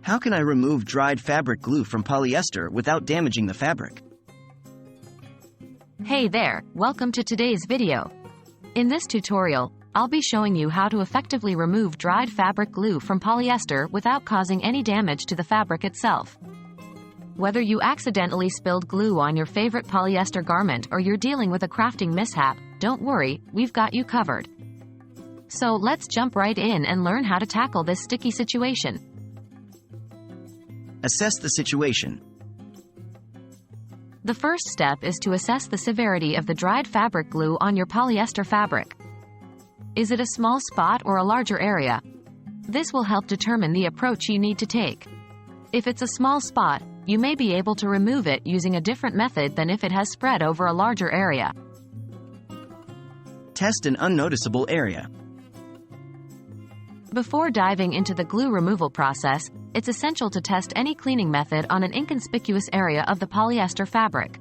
How can I remove dried fabric glue from polyester without damaging the fabric? Hey there, welcome to today's video. In this tutorial, I'll be showing you how to effectively remove dried fabric glue from polyester without causing any damage to the fabric itself. Whether you accidentally spilled glue on your favorite polyester garment or you're dealing with a crafting mishap, don't worry, we've got you covered. So let's jump right in and learn how to tackle this sticky situation. Assess the situation. The first step is to assess the severity of the dried fabric glue on your polyester fabric. Is it a small spot or a larger area? This will help determine the approach you need to take. If it's a small spot, you may be able to remove it using a different method than if it has spread over a larger area. Test an unnoticeable area. Before diving into the glue removal process, it's essential to test any cleaning method on an inconspicuous area of the polyester fabric.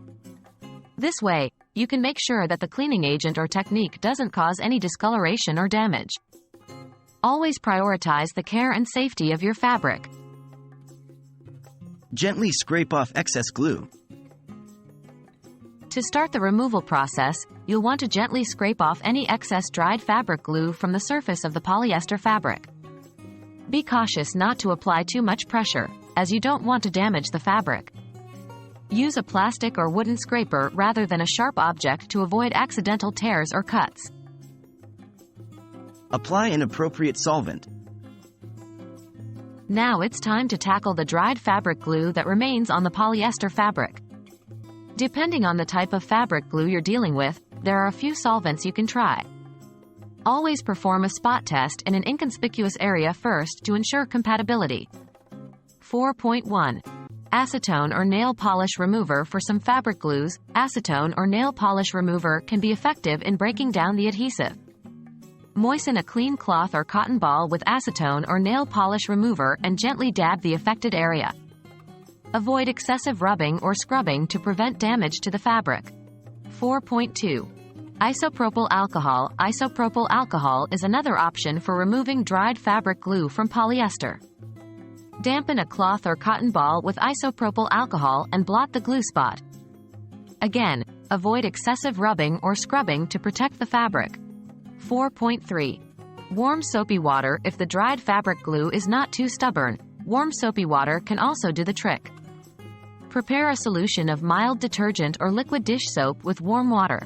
This way, you can make sure that the cleaning agent or technique doesn't cause any discoloration or damage. Always prioritize the care and safety of your fabric. Gently scrape off excess glue. To start the removal process, you'll want to gently scrape off any excess dried fabric glue from the surface of the polyester fabric. Be cautious not to apply too much pressure, as you don't want to damage the fabric. Use a plastic or wooden scraper rather than a sharp object to avoid accidental tears or cuts. Apply an appropriate solvent. Now it's time to tackle the dried fabric glue that remains on the polyester fabric. Depending on the type of fabric glue you're dealing with, there are a few solvents you can try. Always perform a spot test in an inconspicuous area first to ensure compatibility. 4.1. Acetone or nail polish remover. For some fabric glues, acetone or nail polish remover can be effective in breaking down the adhesive. Moisten a clean cloth or cotton ball with acetone or nail polish remover and gently dab the affected area. Avoid excessive rubbing or scrubbing to prevent damage to the fabric. 4.2. Isopropyl alcohol. Isopropyl alcohol is another option for removing dried fabric glue from polyester. Dampen a cloth or cotton ball with isopropyl alcohol and blot the glue spot. Again, avoid excessive rubbing or scrubbing to protect the fabric. 4.3. Warm soapy water. If the dried fabric glue is not too stubborn, warm soapy water can also do the trick. Prepare a solution of mild detergent or liquid dish soap with warm water.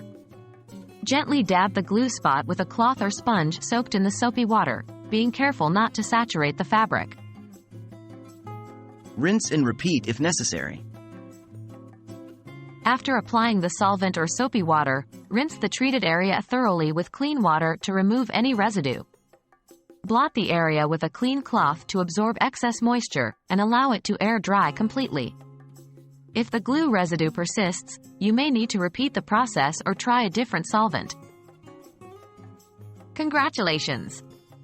Gently dab the glue spot with a cloth or sponge soaked in the soapy water, being careful not to saturate the fabric. Rinse and repeat if necessary. After applying the solvent or soapy water, rinse the treated area thoroughly with clean water to remove any residue. Blot the area with a clean cloth to absorb excess moisture and allow it to air dry completely. If the glue residue persists, you may need to repeat the process or try a different solvent. Congratulations!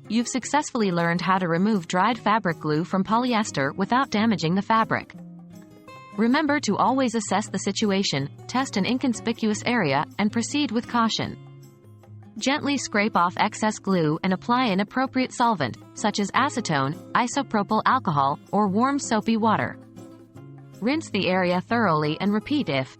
You've successfully learned how to remove dried fabric glue from polyester without damaging the fabric. Remember to always assess the situation, test an inconspicuous area, and proceed with caution. Gently scrape off excess glue and apply an appropriate solvent, such as acetone, isopropyl alcohol, or warm soapy water. Rinse the area thoroughly and repeat if